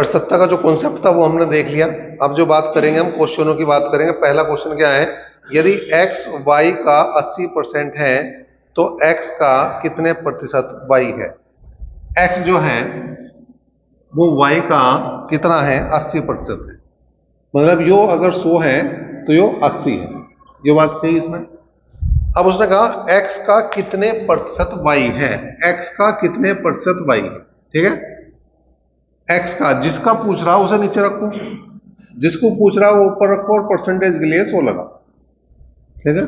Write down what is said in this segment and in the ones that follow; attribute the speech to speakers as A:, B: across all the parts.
A: परसत्ता का जो कॉन्सेप्ट था वो हमने देख लिया। अब जो बात करेंगे हम क्वेश्चनों की बात करेंगे। पहला क्वेश्चन क्या है, यदि x y का 80% है तो x का कितने प्रतिशत y है। x जो है वो y का कितना है, 80% है। मतलब यो अगर 100 है तो यो 80 है, ये बात कही इसने। अब उसने कहा x का कितने प्रतिशत y है, x का कितने प्रतिशत y है। ठीक है, x का जिसका पूछ रहा उसे नीचे रखो, जिसको पूछ रहा वो ऊपर रखो, और परसेंटेज के लिए 100 लगा। ठीक है,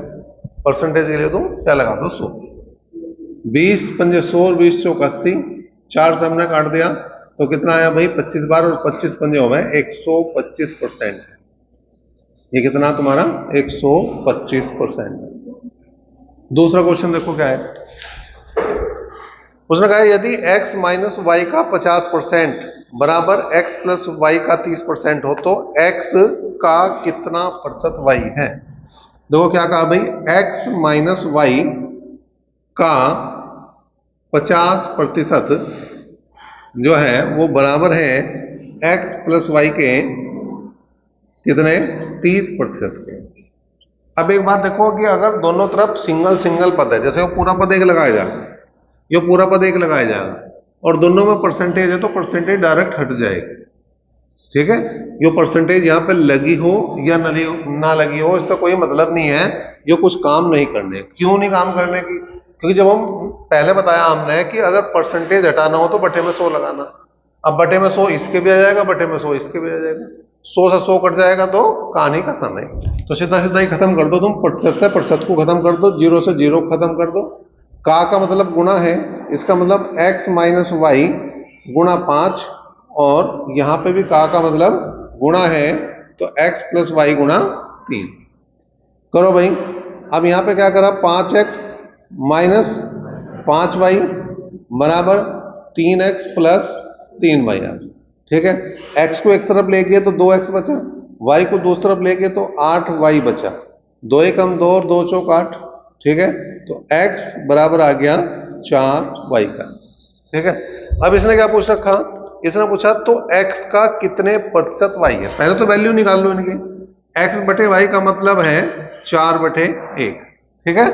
A: परसेंटेज के लिए तुम क्या लगा दो, 100। 20 पंजे 100 और 20 चौक 80, 4 से हमने काट दिया तो कितना आया भाई, 25 बार, और 25 पंजे हो गए 125%। ये कितना तुम्हारा 125%। दूसरा क्वेश्चन देखो क्या है, उसने कहा यदि x माइनस वाई का 50% बराबर x प्लस वाई का 30% हो तो x का कितना प्रतिशत y है। देखो क्या कहा भाई, x माइनस वाई का 50% जो है वो बराबर है x प्लस वाई के कितने, 30% के। अब एक बात देखो कि अगर दोनों तरफ सिंगल सिंगल पद है, जैसे वो पूरा पद एक लगाया जाएगा, ये पूरा पद एक लगाया जाएगा, और दोनों में परसेंटेज है तो परसेंटेज डायरेक्ट हट जाएगी। ठीक है, ये परसेंटेज यहाँ पे लगी हो या ना लगी हो इससे कोई मतलब नहीं है, ये कुछ काम नहीं करने। क्यों नहीं काम करने की, क्योंकि जब हम पहले बताया हमने कि अगर परसेंटेज हटाना हो तो बटे में 100 लगाना। अब बटे में 100 इसके भी आ जाएगा, बटे में 100 इसके भी आ जाएगा, 100 से 100 कट जाएगा तो कहानी खत्म है। तो सीधा सीधा ही खत्म कर दो, तुम प्रतिशत को खत्म कर दो, 0 से 0 खत्म कर दो। का मतलब गुणा है, इसका मतलब x माइनस वाई गुणा 5, और यहां पे भी का मतलब गुणा है तो x प्लस वाई गुणा 3 करो भाई। अब यहां पे क्या करा, 5x माइनस 5y बराबर 3x प्लस 3y। ठीक है, x को एक तरफ ले गए तो 2x बचा, y को दूसरी तरफ ले गए तो 8y बचा, 2 एकम 2 और 2 चौक 8। ठीक है, तो x बराबर आ गया 4y का। ठीक है, अब इसने क्या पूछ रखा, इसने पूछा तो x का कितने प्रतिशत y है। पहले तो वैल्यू निकाल लो इनकी, x बटे y का मतलब है 4 बटे 1। ठीक है,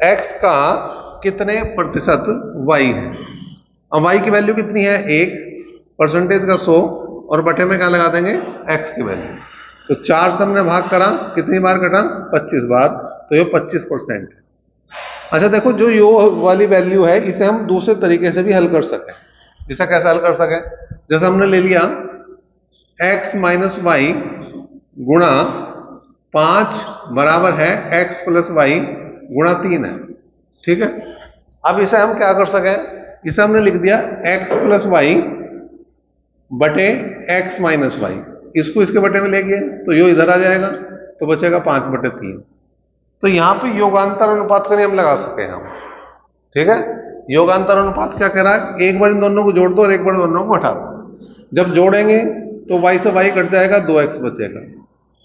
A: x का कितने प्रतिशत y है। अब y की वैल्यू कितनी है 1, परसेंटेज का 100, और बटे में क्या लगा देंगे x की वैल्यू। तो 4 से हमने भाग करा, कितनी बार कटा, 25 बार, तो ये 25%। अच्छा देखो, जो यो वाली वैल्यू है इसे हम दूसरे तरीके से भी हल कर सकें। इसे कैसे हल कर सकें, जैसे हमने ले लिया x माइनस वाई गुणा 5 बराबर है x प्लस वाई गुणा 3 है। ठीक है, अब इसे हम क्या कर सकें, इसे हमने लिख दिया x प्लस वाई बटे x माइनस वाई, इसको इसके बटे में ले गए तो यो इधर आ जाएगा, तो बचेगा 5 बटे 3। तो यहां पे योगांतर अनुपात का नियम लगा सके हम। ठीक है, योगांतर अनुपात क्या कह रहा है, एक बार इन दोनों को जोड़ दो और एक बार दोनों को हटा दो। जब जोड़ेंगे तो y से y कट जाएगा, 2x बचेगा।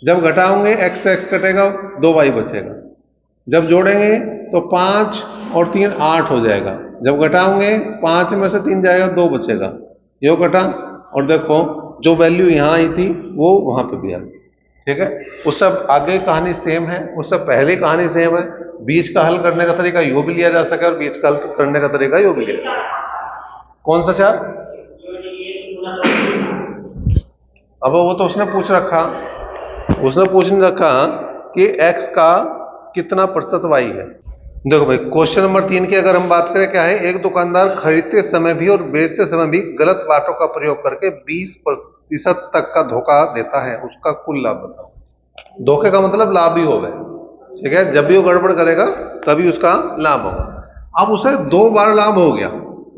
A: जब घटाओगे x से x कटेगा, 2y बचेगा। जब जोड़ेंगे तो 5 और 3 8 हो जाएगा। जब घटाओगे 5 में से 3 जाएगा, 2 बचेगा। यो कटा, और देखो जो वैल्यू यहाँ आई थी वो वहां पे भी आ गई। ठीक है, उससे आगे कहानी सेम है, उससे पहले कहानी सेम है। बीच का हल करने का तरीका यो भी लिया जा सके और बीच का हल करने का तरीका यो भी लिया जा सके। कौन सा चार, अब वो तो उसने पूछ रखा, उसने पूछ नहीं रखा कि x का कितना प्रतिशत y है। देखो भाई, क्वेश्चन नंबर 3 की अगर हम बात करें, क्या है, एक दुकानदार खरीदते समय भी और बेचते समय भी गलत बातों का प्रयोग करके 20% तक का धोखा देता है, उसका कुल लाभ बताओ। धोखे का मतलब लाभ ही होगा। ठीक है, जब भी वो गड़बड़ करेगा तभी उसका लाभ होगा। अब उसे 2 बार लाभ हो गया,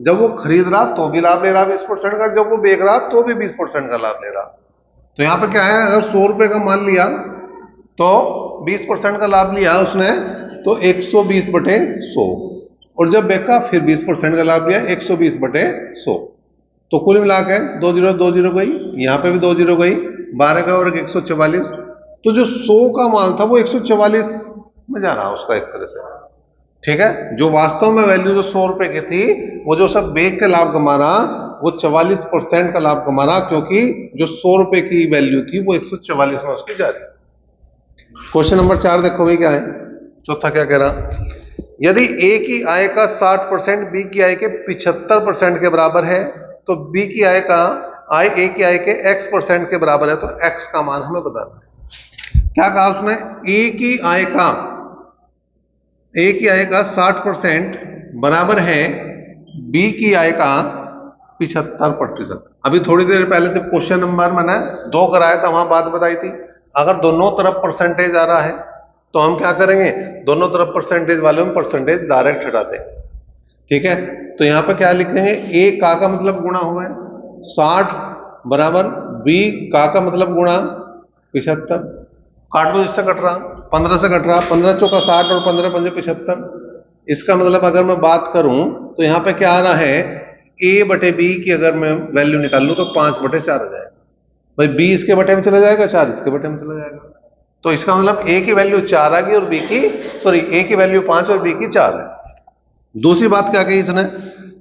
A: जब वो खरीद रहा तो भी लाभ ले रहा 20% का, जब वो बेच रहा तो भी 20% का लाभ ले रहा। तो यहाँ पे क्या है, अगर 100 रुपए का मान लिया तो 20% का लाभ लिया उसने, तो 120 बटे 100, और जब बेचा फिर 20% का लाभ लिया, 120 बटे 100। तो कुल मिला के 2 जीरो 2 जीरो गई, यहाँ पे भी 2 जीरो गई, 12 का और 144। तो जो 100 का माल था वो 144 में जा रहा उसका एक तरह से। ठीक है, जो वास्तव में वैल्यू जो 100 रुपए की थी, वो जो सब बेच के लाभ कमा रहा वो 44% का लाभ कमा रहा, क्योंकि जो 100 रुपए की वैल्यू थी वो 144 में उसकी जा रही। क्वेश्चन नंबर 4 देखो भाई क्या है, चौथा क्या कह रहा, यदि ए की आय का 60% बी की आय के 75% के बराबर है, तो बी की आय का ए की आय के x% के बराबर है, तो x का मान हमें बताना है। क्या कहा उसने, ए की आय का 60% बराबर है बी की आय का 75%। अभी थोड़ी देर पहले जब क्वेश्चन नंबर मैंने 2 कराया था वहां बात बताई थी, अगर दोनों तरफ परसेंटेज आ रहा है तो हम क्या करेंगे, दोनों तरफ परसेंटेज वाले में परसेंटेज डायरेक्ट हटा देंगे। ठीक है, तो यहां पर क्या लिखेंगे, ए का मतलब गुणा हुआ है 60 बराबर बी का मतलब गुणा 75। काट दो, इससे कट रहा 15 से कट रहा, 15 चौका 60 और 15 पंजे 75। इसका मतलब अगर मैं बात करूं तो यहां पे क्या आ रहा है, a बटे बी की अगर मैं वैल्यू निकाल लूं तो 5 बटे 4 आ जाएगा। भाई बी इसके बटे में चला जाएगा, 4 इसके बटे में चला जाएगा, तो इसका मतलब a की वैल्यू 4 आ गई और a की वैल्यू 5 और b की 4 है। दूसरी बात क्या कही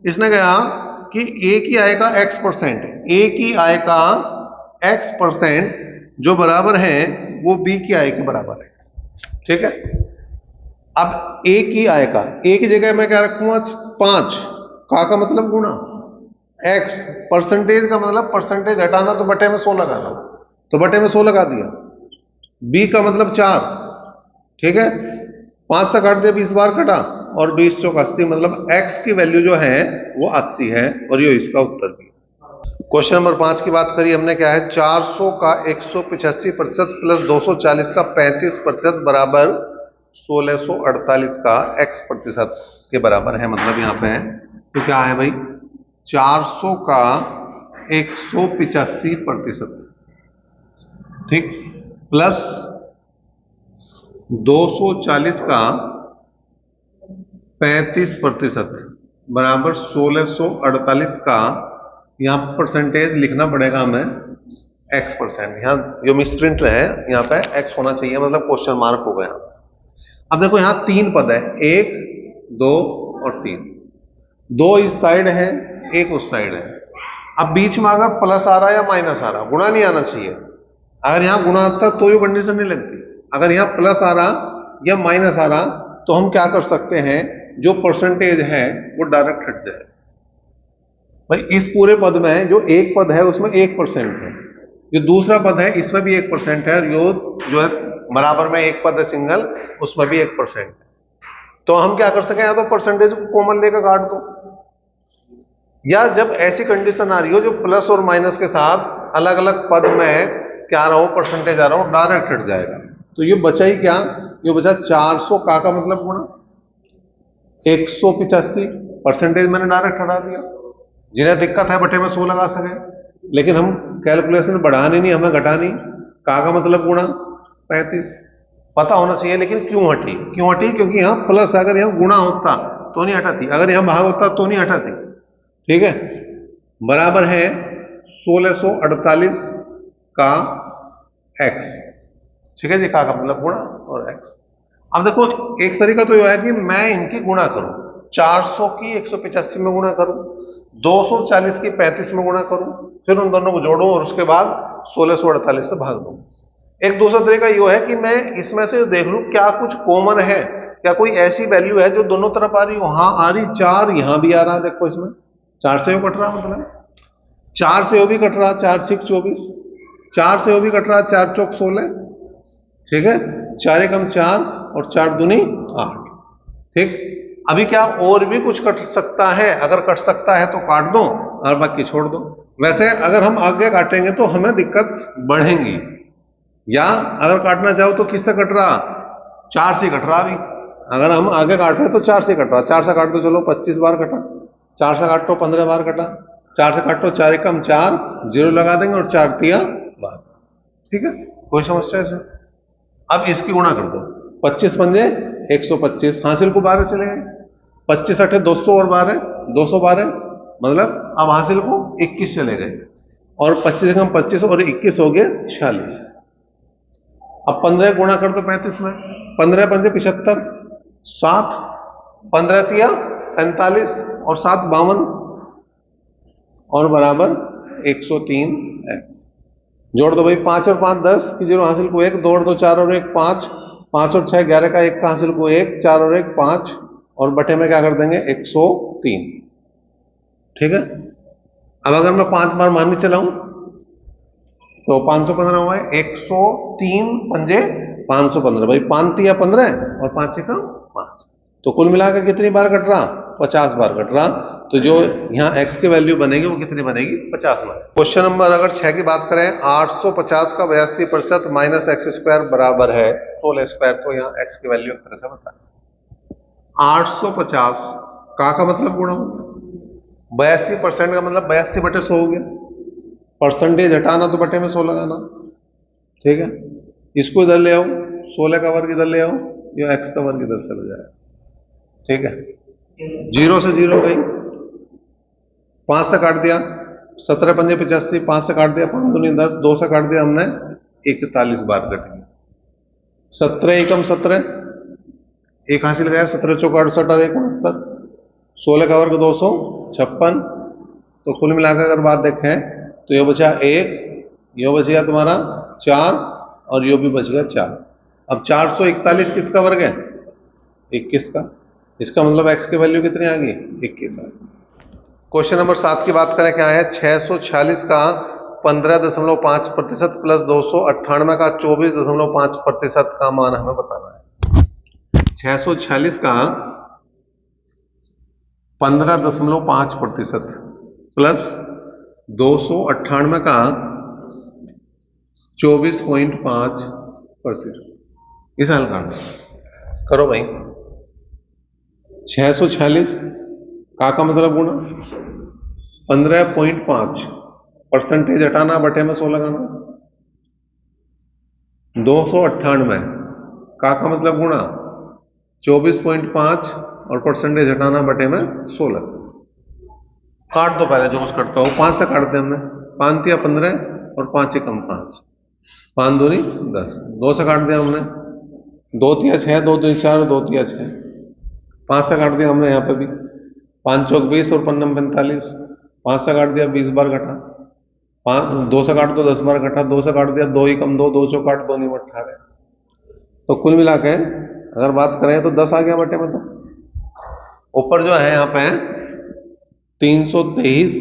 A: इसने कहा कि a की आय का x%, a की आय का x% जो बराबर है वो b की आय के बराबर है। ठीक है, अब a की आय का, a की जगह मैं क्या रखूंगा 5, का मतलब गुणा, x परसेंटेज का मतलब परसेंटेज हटाना तो बटे में 100 लगाना, तो बटे में 100 लगा दिया, b का मतलब 4। ठीक है, 5 से काट दिया, 20 बार कटा और 20 चौक 80, मतलब x की वैल्यू जो है वो 80 है और ये इसका उत्तर भी। क्वेश्चन नंबर 5 की बात करी हमने, क्या है, 400 का 185% प्लस 240 का 35% बराबर 1648 का x% के बराबर है, मतलब यहां पे है तो क्या है भाई, 400 का 185%, ठीक, प्लस 240 का 35% बराबर 1648 का, यहां परसेंटेज लिखना पड़ेगा हमें x%, यहां जो मिसप्रिंट है यहां पे x होना चाहिए, मतलब क्वेश्चन मार्क हो गया। अब देखो यहां 3 पद है, 1 2 और 3, 2 इस साइड है, 1 उस साइड है। अब बीच में अगर प्लस आ रहा है या माइनस आ रहा, गुणा नहीं आना चाहिए, अगर यहां गुणा आता तो ये कंडीशन नहीं लगती, अगर यहां प्लस आ रहा या माइनस आ रहा तो हम क्या कर सकते हैं, जो परसेंटेज है वो डायरेक्ट हट जाए। भाई इस पूरे पद में जो एक पद है उसमें 1% है, जो दूसरा पद है इसमें भी 1% है, और जो है बराबर में एक पद है सिंगल, उसमें भी 1% है। तो हम क्या कर सकें, या तो परसेंटेज को कॉमन लेकर काट दो, या जब ऐसी कंडीशन आ रही हो जो प्लस और माइनस के साथ अलग अलग पद में क्या आ रहा हो, परसेंटेज आ रहा हो, डायरेक्ट हट जाएगा। तो ये बचा ही क्या, ये बचा 400 का मतलब गुणा 185, परसेंटेज मैंने डायरेक्ट हटा दिया। जिन्हें दिक्कत है बटे में 100 लगा सके, लेकिन हम कैलकुलेशन बढ़ानी नहीं, हमें घटानी, का मतलब गुणा 35, पता होना चाहिए। लेकिन क्यों हटी, क्योंकि यहां प्लस, अगर यहां गुणा होता तो नहीं हटाती, अगर यहां भाग होता तो नहीं हटाती। ठीक है, बराबर है 1648 का x। ठीक है जी, का मतलब गुणा और x। अब देखो एक तरीका तो यह है कि मैं इनकी गुणा करूं, 400 की 185 में गुणा करूं, 240 की 35 में गुणा करूं, फिर उन दोनों को जोड़ूं और उसके बाद 1648 से भाग दूं। एक दूसरा तरीका यह है कि मैं इसमें से देख लूं क्या कुछ कॉमन है, क्या कोई ऐसी वैल्यू है जो दोनों तरफ आ रही, वहां आ रही 4, यहां भी आ रहा, देखो इसमें 4 से वो कट रहा, मतलब 4 से वो भी कट रहा, 4 6 24, 4 से वो भी कट रहा, 4 चौक 16, ठीक है, 4 एकम 4 और 4 दूनी 8। ठीक, अभी क्या और भी कुछ कट सकता है, अगर कट सकता है तो काट दो और बाकी छोड़ दो। वैसे अगर हम आगे काटेंगे तो हमें दिक्कत बढ़ेगी, या अगर काटना चाहो तो किससे कट रहा, 4 से कट रहा। अभी अगर हम आगे काट रहे तो 4 से कट रहा, 4 से काट दो, चलो 25 बार कटा, 4 से काटो 15 बार कटा, 4 से काटो 4 एकम 4, 0 लगा देंगे और 4 तिया 12। ठीक है, कोई समस्या इसमें। अब इसकी गुणा कर दो, 25 पंजे 125, हासिल को 12 चले गए, 25 अठे 200 और 12 212, मतलब अब हासिल को 21 चले गए, और 25 एकम 25 और 21 हो गए 46। अब 15 गुणा कर दो 35 में, 15 पंजे 75, 7 15 तिया 45 और 7 52, और बराबर 103x। जोड़ दो भाई, 5 और 5 10 की 0 हासिल को 1, 2 और 2 4 और 1 5, 5 और 6 11 का 1 का हासिल को 1, 4 और 1 5 और बटे में क्या कर देंगे 103। ठीक है। अब अगर मैं 5 बार मानने चलाऊं तो 515 हुआ है, 103 पंजे 515 भाई, 5 तिया 15 और 5 का 5, तो कुल मिलाकर कितनी बार कट रहा 50 बार कट रहा। तो जो यहाँ x की वैल्यू बनेगी वो कितनी बनेगी 50 बार। क्वेश्चन नंबर अगर 6 की बात करें, 850 का 82% माइनस एक्स स्क्वायर बराबर है 16 स्क्वायर, तो यहाँ x की वैल्यू एक तरह से बता। 850 का मतलब गुणा, 82% का मतलब 82 बटे 100 हो गया, परसेंटेज हटाना तो बटे में 100 लगाना। ठीक है, इसको इधर ले आओ, 16 का वर्ग इधर ले आओ, ये x का वर्ग इधर चला जाएगा। ठीक है, 0 से 0 गई, 5 से काट दिया, 17 पंजे 85, 5 से काट दिया, 5 दूनी 10, 2 से काट दिया हमने, 41 बार कटेंगे। 17 एकम 17, एक हासिल गया, 17 चौका 68 और 1 69, 16 का वर्ग 256। तो कुल मिलाकर अगर बात देखें तो ये बचा 1, ये बच गया तुम्हारा 4 और ये भी बच गया 4। अब 441 किसका वर्ग है 21 का, इसका मतलब x की वैल्यू कितनी आ गई 21 आ गई। क्वेश्चन नंबर 7 की बात करें, क्या है 646 का 15.5% प्लस 298 का 24.5% का मान हमें बताना है। 646 का 15.5% प्लस 298 का 24.5%, इस हल करना करो भाई। 646 का मतलब गुणा 15.5, परसेंटेज हटाना बटे में 100 लगाना, 298 का मतलब गुणा 24.5 और परसेंटेज हटाना बटे में 16। काट दो पहले, जो कुछ करता हो 5 से काट दे हमने, 5 तिया 15 और 5 एकम 5, 5 दूनी 10, 2 से काट दिया हमने, 2 तिया 6, 2 दूनी 4, 2 तिया 6, 5 से काट दिया हमने यहाँ पे भी, 5 चौक 20 और 5 45, 5 से काट दिया 20 बार घटा, 2 से काट दो 10 बार घटा, 2 से काट दिया 2 एकम 2, 2 चौक 8, 2 नीम 18। तो कुल मिला के अगर बात करें तो 10 आ गया बटे में। तो ऊपर जो है यहाँ पे 323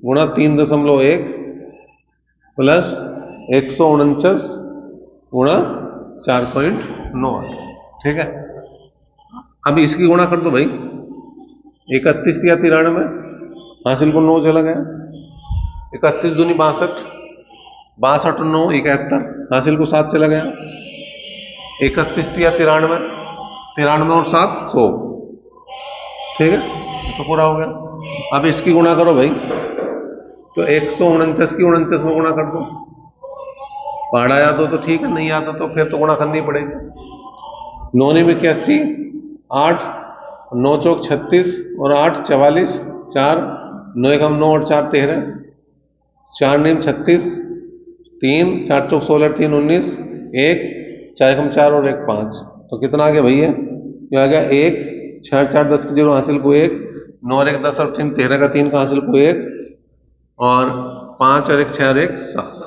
A: गुणा 3.1 प्लस 149 गुणा 4.98। ठीक है, अभी इसकी गुणा कर दो भाई, 31 या 93, हासिल को 9 चला गया, 31 दूनी 62, 62 और 9 71, हासिल को 7 चला गया, 31 या 93, 93 और 7 100। ठीक है, तो पूरा हो गया। अब इसकी गुणा करो भाई, तो 149 की 49 में गुणा कर दो, पढ़ा याद हो तो ठीक है, नहीं आता तो फिर तो गुणा करनी पड़ेगी। 9 में 81, 8 9 चौक 36 और 8 44, 4 9 एकम 9 और 4 13, 4 नीम 36, 3 4 चौक 16, 3 19, 1 4 एकम 4 और 1 5, तो कितना आ गया भैया, ये आ गया 1, 6 4 10 की 0 हासिल को 1, 9 और 1 10 और 3 13 का 3 का हासिल को 1 और 5 और 1 6 और 1 7।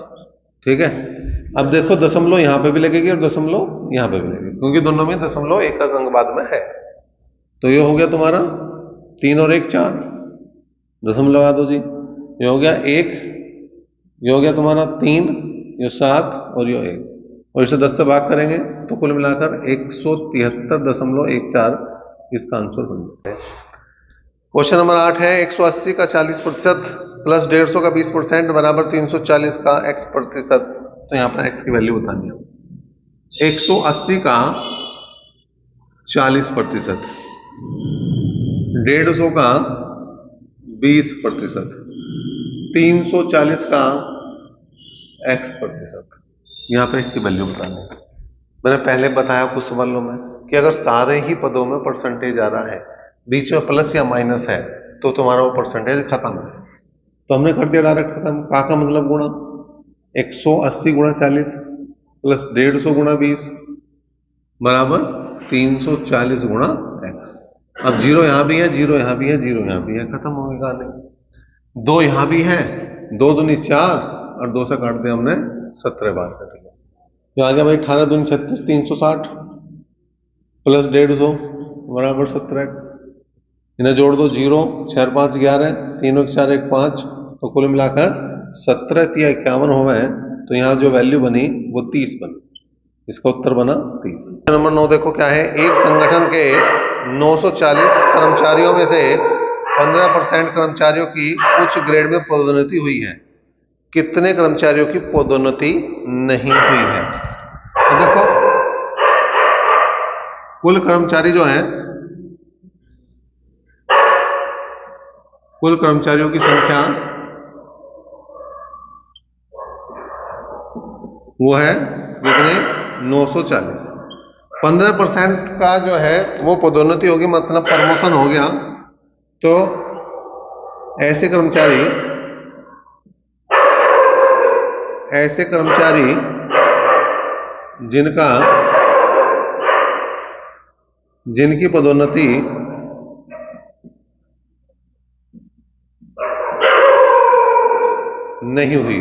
A: ठीक है, अब देखो दशमलव यहाँ पे भी लगेगी और दशमलव यहाँ पे भी लगेगी, क्योंकि दोनों में दशमलव एक का अंक बाद में है। तो ये हो गया तुम्हारा 3 और 1 4, दशमलव लगा दो जी, ये हो गया 1, ये हो गया तुम्हारा 3, ये 7 और ये 1, और इसे 10 से भाग करेंगे तो कुल मिलाकर 173.14 इसका आंसर बन जाता है। क्वेश्चन नंबर 8 है 180 का 40% प्लस 150 का 20% बराबर 340 का x%। तो यहाँ पर x की वैल्यू बतानी है। 180 का 40%, 150 का 20%, 340 का x%, यहाँ पर इसकी वैल्यू बतानी है। मैंने पहले बताया कुछ सवालों में कि अगर सारे ही पदों में परसेंटेज आ रहा है, बीच में प्लस या माइनस है, तो तुम्हारा वो परसेंटेज खत्म है। तो हमने कर दिया डायरेक्ट खत्म। का मतलब गुणा 180 गुणा 40 प्लस 150 गुणा 20 बराबर 340 गुणा x। अब 0 यहां भी है, 0 यहां भी है, 0 यहां भी है, खत्म हो गया नहीं। दो यहां भी है, 2 दूनी 4 और 2 से काट दिया हमने 17 बार कट गया। जो आ गया भाई 18 दूनी 36, 360 प्लस 150 बराबर 17x। इन्हें जोड़ दो, 0 6 5 11, 3 और 4 1 5, तो कुल मिलाकर 17 या 51 हुए हैं। तो यहाँ जो वैल्यू बनी वो 30 बनी, इसका उत्तर बना 30। नंबर 9 देखो क्या है, एक संगठन के 940 कर्मचारियों में से 15% कर्मचारियों की उच्च ग्रेड में पदोन्नति हुई है, कितने कर्मचारियों की पदोन्नति नहीं हुई है? तो देखो कुल कर्मचारी जो है, कुल कर्मचारियों की संख्या वो है कितने, 940। 15% का जो है वो पदोन्नति होगी, मतलब प्रमोशन हो गया। तो ऐसे कर्मचारी जिनकी पदोन्नति नहीं हुई,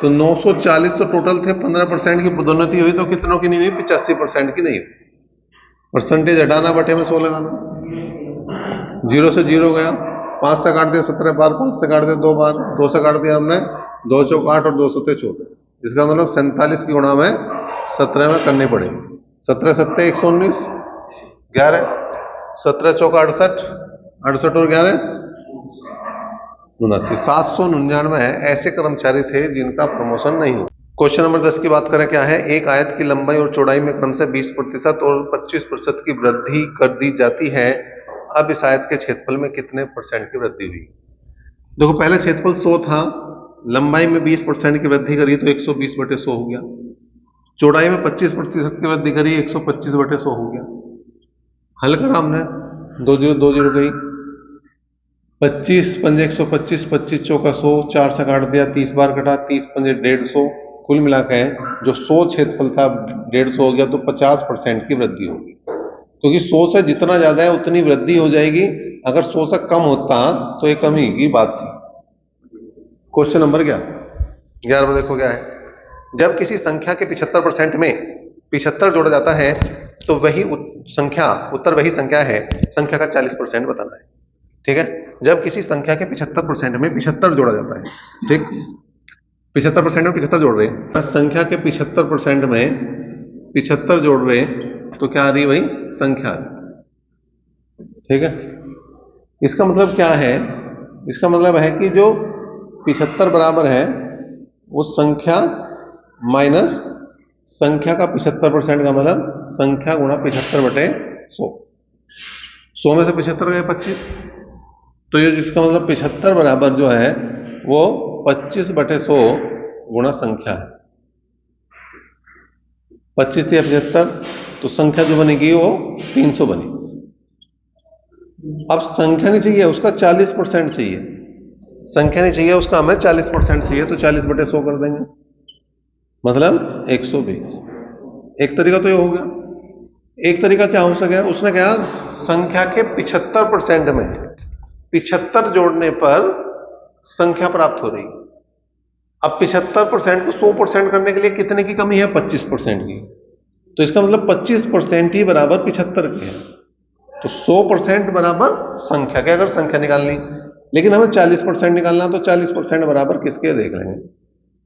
A: तो 940 तो टोटल थे, 15% की पदोन्नति हुई तो कितनों की नहीं हुई, 85% की नहीं हुई। परसेंटेज हटाना, बटे में 16 लगाना, 0 से 0 गया, 5 से काट दिया 17 बार, 5 से काट दिया 2 बार, 2 से काट दिया हमने 2 चौक 8 और 2 सत्ते 14। इसका मतलब 47 की गुणा में 17 में करनी पड़ेगी। 17 सत्ते 119, 11, 17 चौक 68, 68 और 11 79, 799 ऐसे कर्मचारी थे जिनका प्रमोशन नहीं हुआ। क्वेश्चन नंबर 10 की बात करें क्या है, एक आयत की लंबाई और चौड़ाई में क्रमशः 20% और 25% की वृद्धि कर दी जाती है, अब इस आयत के क्षेत्रफल में कितने % की वृद्धि हुई? देखो पहले क्षेत्रफल 100 था, लंबाई में 20% की वृद्धि करी तो 120/100 हो गया, चौड़ाई में 25% की वृद्धि करी 125/100 हो गया। हल करा हमने, 2 0 2 0 गई, 25 पंजे 125, 25 चौका 100, 4 से काट दिया, 30 बार कटा, 30 पंजे 150, कुल मिलाकर जो 100 क्षेत्रफल था 150 हो गया, तो 50% की वृद्धि होगी, क्योंकि 100 से जितना ज्यादा है उतनी वृद्धि हो जाएगी। अगर 100 से कम होता तो ये कमी की बात थी। क्वेश्चन नंबर 11 में देखो क्या है, जब किसी संख्या के 75% में 75 जोड़ा जाता है तो वही उत्तर वही संख्या है, संख्या का 40% बताना है। ठीक है, जब किसी संख्या के 75% में 75 जोड़ा जाता है, ठीक, 75% में 75 जोड़ रहे हैं, संख्या के 75% में 75 जोड़ रहे हैं, तो क्या आ रही, वही संख्या आ रही। ठीक है, इसका मतलब क्या है, इसका मतलब है कि जो 75 बराबर है वो संख्या माइनस संख्या का 75% का मतलब संख्या गुणा 75/100। 100 में से 75 गए 25, तो ये जिसका मतलब 75 बराबर जो है वो 25/100 गुणा संख्या है। 25 थी 75, तो संख्या जो बनेगी वो 300 बनी। अब संख्या नहीं चाहिए, उसका 40% चाहिए, संख्या नहीं चाहिए उसका, हमें 40% चाहिए, तो 40/100 कर देंगे, मतलब 120। एक तरीका तो ये हो गया। एक तरीका क्या हो सके, उसने क्या, संख्या के 75% में 75 जोड़ने पर संख्या प्राप्त हो रही। अब 75% को 100% करने के लिए कितने की कमी है, 25% की, तो इसका मतलब 25% ही बराबर 75 के है, तो 100% बराबर संख्या के, अगर संख्या निकालनी, लेकिन हमें 40% निकालना, तो 40% बराबर किसके देख लेंगे,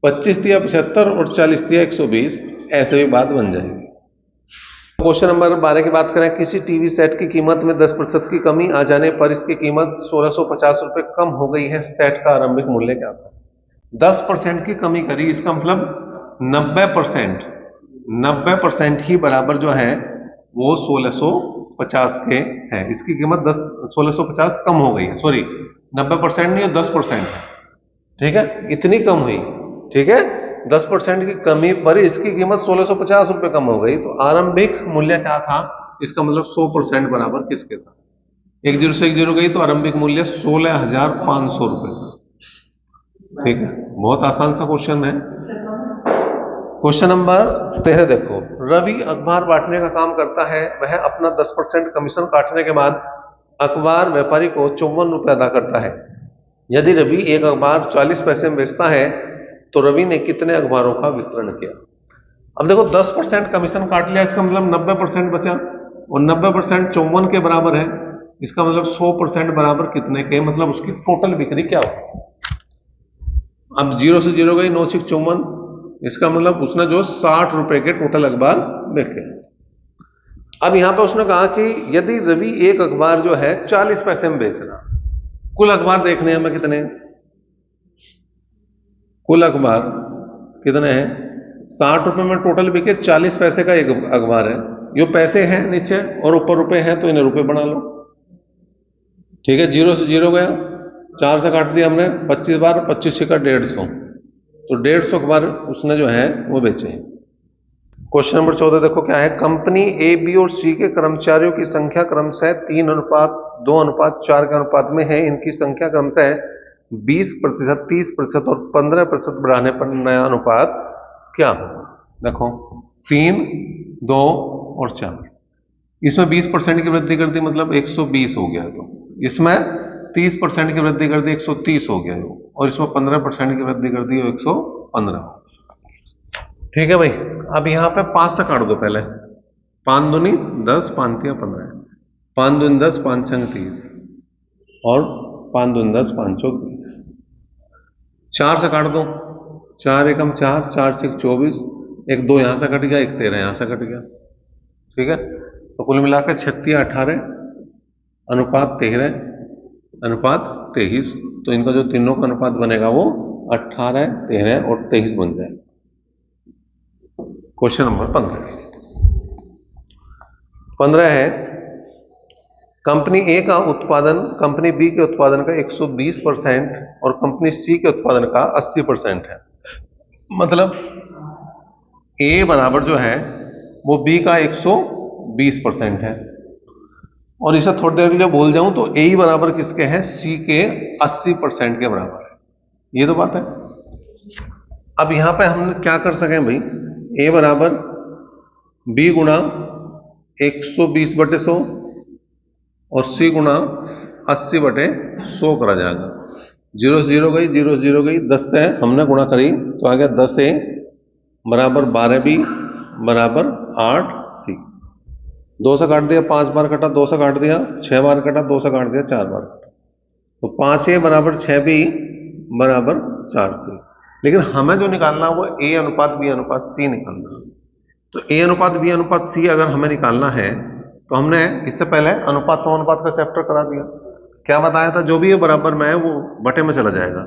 A: 25 दिया 75 और 40 दिया 120, ऐसे भी बात बन जाएगी। क्वेश्चन नंबर 12 की बात करें, किसी टीवी सेट की कीमत में 10% की कमी आ जाने पर इसकी कीमत 1650 रुपए कम हो गई है, सेट का आरंभिक मूल्य क्या था? 10% की कमी करी, इसका मतलब 90% ही बराबर जो है वो 1650 के है, इसकी कीमत 1650 कम हो गई है, सॉरी 90% नहीं है, 10% है। ठीक है, इतनी कम हुई, ठीक है, 10% की कमी पर इसकी कीमत 1650 रुपए कम हो गई, तो आरंभिक मूल्य क्या था, इसका मतलब 100% बराबर किसके था, 1 0 से 1 0 गई, तो आरंभिक मूल्य 16,500 रुपए था। ठीक है, बहुत आसान सा क्वेश्चन है। क्वेश्चन नंबर 13 देखो, रवि अखबार बांटने का काम करता है, वह अपना 10% कमीशन काटने के बाद अखबार व्यापारी को 54 रुपये अदा करता है। यदि रवि एक अखबार 40 पैसे में बेचता है तो रवि ने कितने अखबारों का वितरण किया। अब देखो 10% कमीशन काट लिया, इसका मतलब 90% बचा, और 90% 54 के बराबर है, इसका मतलब 100% बराबर कितने के, मतलब उसकी टोटल बिक्री क्या हो। अब 0 से 0 गई, 9 6 54, इसका मतलब उसने जो 60 रुपए के टोटल अखबार बेचे। अब यहां पर उसने कहा कि यदि रवि एक अखबार जो है 40 पैसे में बेच रहा, कुल अखबार देखने हमें कितने, कुल अखबार कितने हैं, 60 रुपए में टोटल बिके, 40 पैसे का एक अखबार है। ये पैसे हैं नीचे और ऊपर रुपए हैं, तो इन्हें रुपए बना लो। ठीक है, 0 से 0 गया, 4 से काट दिया हमने 25 बार, 25 का 150, तो 150 अखबार उसने जो है वो बेचे हैं। क्वेश्चन नंबर 14 देखो क्या है। कंपनी ए, बी और सी के कर्मचारियों की संख्या क्रमशः 3:2:4 के अनुपात में है। इनकी संख्या क्रमशः 20%, 30% और 15% बढ़ाने पर नया अनुपात क्या होगा। देखो 3, 2 और 4, इसमें 20% की वृद्धि कर दी, मतलब 120 हो गया, तो इसमें 30% की वृद्धि कर दी, 130 हो गया, और इसमें 15% की वृद्धि कर दी, 115। ठीक है भाई। अब यहां पे 5 से काट दो पहले, 5 दूनी 10, 5 तिया 15, 5 दूनी 10, 5 छंग 30, और 5 दूनी 10, 5 चौक 20। 4 से काट दो, 4 एकम 4, 4 6 24, एक 2 यहां से कट गया, एक 13 यहां से कट गया। ठीक है, तो कुल मिलाकर 36 18 अनुपात 13 अनुपात 23, तो इनका जो तीनों का अनुपात बनेगा वो 18, 13 और 23 बन जाएगा। क्वेश्चन नंबर 15 है, कंपनी ए का उत्पादन कंपनी बी के उत्पादन का 120% और कंपनी सी के उत्पादन का 80% है। मतलब ए बराबर जो है वो बी का 120% है, और इसे थोड़ी देर के लिए भूल जाऊं तो ए ही बराबर किसके हैं, सी के 80% के बराबर है। ये तो बात है। अब यहां पे हम क्या कर सकें भाई, ए बराबर बी गुणा 120/100 और सी गुणा 80/100 करा जाएगा। 0 से 0 गई, 0 से 0 गई, 10 से हमने गुणा करी तो आ गया 10 ए बराबर 12 बी बराबर 8 सी। 2 से काट दिया, 5 बार कटा, 2 से काट दिया 6 बार कटा, 2 से काट दिया 4 बार कटा, तो 5 ए बराबर 6 बी बराबर 4 सी। लेकिन हमें जो निकालना वो ए अनुपात बी अनुपात सी निकालना। तो ए अनुपात बी अनुपात सी अगर हमें निकालना है तो हमने इससे पहले अनुपात समानुपात का चैप्टर करा दिया। क्या बताया था, जो भी ये बराबर में है वो बटे में चला जाएगा।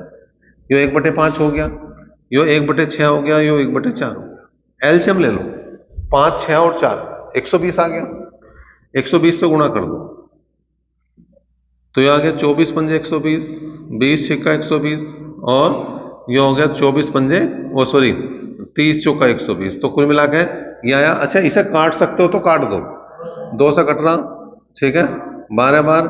A: यो 1/5 हो गया, यो 1/6 हो गया, यो 1/4 हो गया। एलसीएम ले लो, 5, 6 और 4, 120 आ गया। 120 से गुणा कर दो तो ये आ गया 24 पंजे 120, 20 छिक्का 120, और ये हो गया 24 पंजे, वो सॉरी 30 चौका 120, तो कुल मिला के ये आया। अच्छा, इसे काट सकते हो तो काट दो, 2 से कट रहा, ठीक है, 12 बार,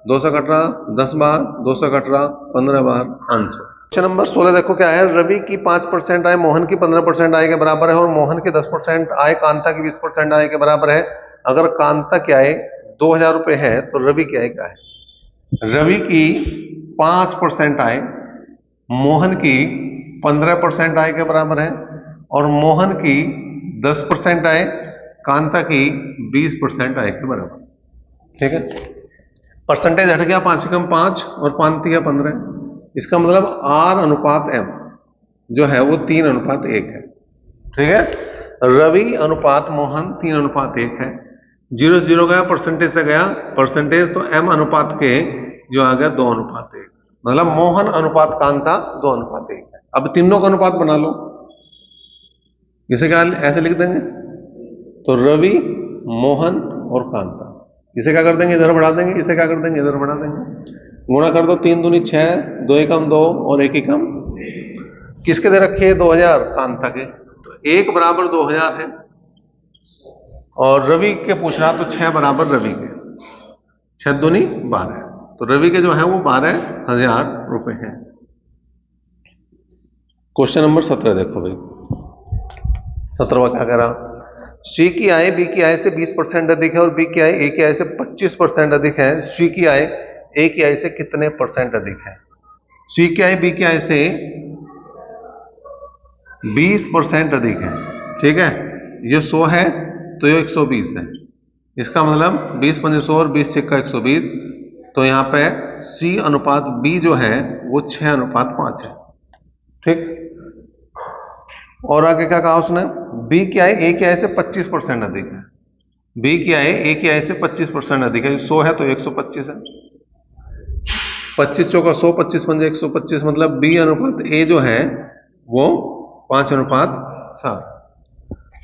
A: 2 से कट रहा 10 बार, 2 से कट रहा 15 बार, आंसर। क्वेश्चन नंबर 16 देखो क्या है। रवि की 5% आय मोहन की 15% आय के बराबर है, और मोहन की 10% आय कांता की 20% आय के बराबर है। अगर कांता की आय 2000 रुपए है तो रवि की आय क्या है। रवि की 5% आय मोहन की 15% आय के बराबर है, और मोहन की 10% आय कांता की 20% आय के बराबर। ठीक है, परसेंटेज हट गया, 5 एकम 5 और 5 तिया 15, इसका मतलब R अनुपात M जो है वो 3:1 है। ठीक है, रवि अनुपात मोहन 3:1 है। 0 0 गया, परसेंटेज से गया परसेंटेज, तो M अनुपात के जो आ गया 2:1, मतलब मोहन अनुपात कांता 2:1 है। अब तीनों का अनुपात बना लो, इसे क्या ऐसे लिख देंगे, तो रवि मोहन और कांता, इसे क्या कर देंगे इधर बढ़ा देंगे, इसे क्या कर देंगे इधर बढ़ा देंगे, गुणा कर दो, 3 दूनी 6, 2 एकम 2 और 1 एकम, किसके दे रखे 2000 कांता के, तो 1 बराबर 2000 है, और रवि के पूछ रहा तो 6 बराबर रवि के, 6 दूनी 12, तो रवि के जो है वो 12,000 रुपए हैं। क्वेश्चन नंबर 17 देखो भाई, 17वां क्या कह रहा, सी की आय बी की आय से 20% अधिक है और बी की आय ए की आय से 25% अधिक है। सी की आय ए की आय से कितने परसेंट अधिक है? सी की आय बी की आय से 20% अधिक है, ठीक है। ये 100 है तो ये 120 है। इसका मतलब 20 पंजे 100 और 20 सिक्का 120। तो यहां पे सी अनुपात बी जो है वो 6:5 है, ठीक। और आगे क्या कहा उसने? बी की आय ए की आय से 25% अधिक है। बी की आय ए की आय से 25% अधिक है। 100 है तो 125 है। 25 चौका 100, 25 पंजे 125, मतलब बी अनुपात ए जो है वो 5:4।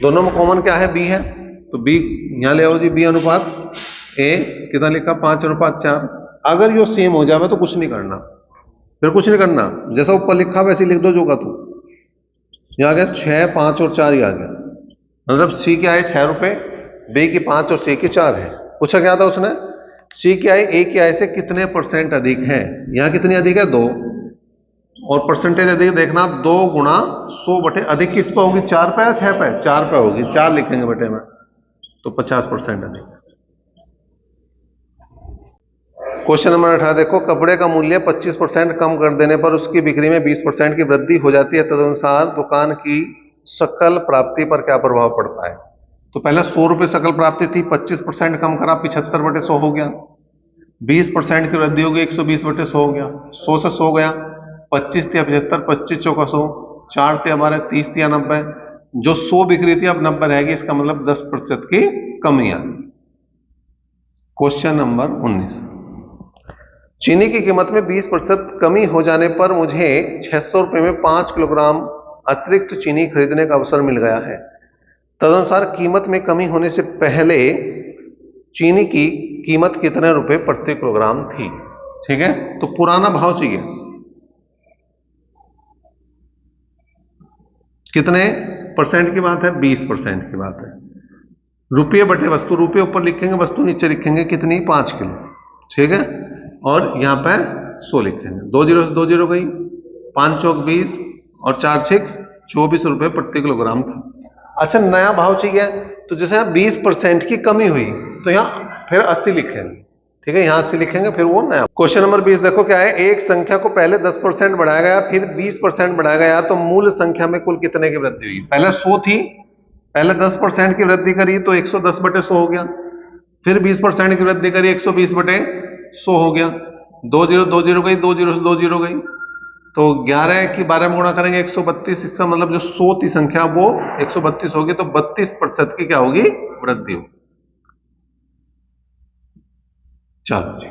A: दोनों में कॉमन क्या है? बी है, तो बी यहां ले आओ जी। बी अनुपात ए कितना लिखा? 5:4। अगर यो सेम हो जाए तो कुछ नहीं करना, फिर कुछ नहीं करना, जैसा ऊपर लिखा वैसे लिख दो जो का तू। यहां आ गया 6, 5 और 4 ही आ गया, मतलब सी की आय 6 रुपए, बी की 5 और सी की 4 है। पूछा क्या था उसने? सी की आय ए की आय से कितने परसेंट अधिक है? यहां कितनी अधिक है? 2। और परसेंटेज अधिक देखना, 2 गुणा 100 बटे अधिक किस पे होगी? 4 पे या 6 पे? 4 पे होगी। 4 लिखेंगे बटे में, तो 50% अधिक। क्वेश्चन नंबर 18 देखो, कपड़े का मूल्य 25% कम कर देने पर उसकी बिक्री में 20% की वृद्धि हो जाती है, तदनुसार दुकान की सकल प्राप्ति पर क्या प्रभाव पड़ता है? तो पहले 100 रुपए सकल प्राप्ति थी, 25% कम करा, 75/100 हो गया। 20% की वृद्धि हो गई, 120/100 हो गया। 100 से 100 गया, 25 थी 75, 25 चौका 100, 4 थे हमारे, 30 थी 90। जो 100 बिक्री थी अब 90 रहेगी, इसका मतलब 10% की कमी आ गई। क्वेश्चन नंबर 19, चीनी की कीमत में 20% कमी हो जाने पर मुझे 600 रुपए में 5 किलोग्राम अतिरिक्त चीनी खरीदने का अवसर मिल गया है। तदनुसार कीमत में कमी होने से पहले चीनी की कीमत कितने रुपए प्रति किलोग्राम थी? ठीक है, तो पुराना भाव चाहिए। कितने परसेंट की बात है? 20% की बात है। रुपये बटे वस्तु, रुपये ऊपर लिखेंगे, वस्तु नीचे लिखेंगे। कितनी? 5 किलो, ठीक है। और यहां पे 100 लिखेंगे। 2 जीरो से 2 जीरो गई, 5 चौक 20 और 4 छिक 24 रुपए प्रति किलोग्राम था। अच्छा, नया भाव चाहिए, तो जैसे यहां 20% की कमी हुई तो यहां फिर 80 लिखेंगे, ठीक है। यहां 80 लिखेंगे, फिर वो नया। क्वेश्चन नंबर 20 देखो क्या है, एक संख्या को पहले 10% बढ़ाया गया, फिर 20% बढ़ाया गया, तो मूल संख्या में कुल कितने की वृद्धि हुई? पहले 100 थी, पहले 10% की वृद्धि करी तो 110/100 हो गया, फिर 20% की वृद्धि करी 120/100 हो गया। 2 जीरो 2 जीरो गई, 2 जीरो से 2 जीरो गई, तो 11 की 12 में गुणा करेंगे 132। इसका मतलब जो 100 थी संख्या वो 132 होगी, तो 32% की क्या होगी? वृद्धि होगी। चलो जी।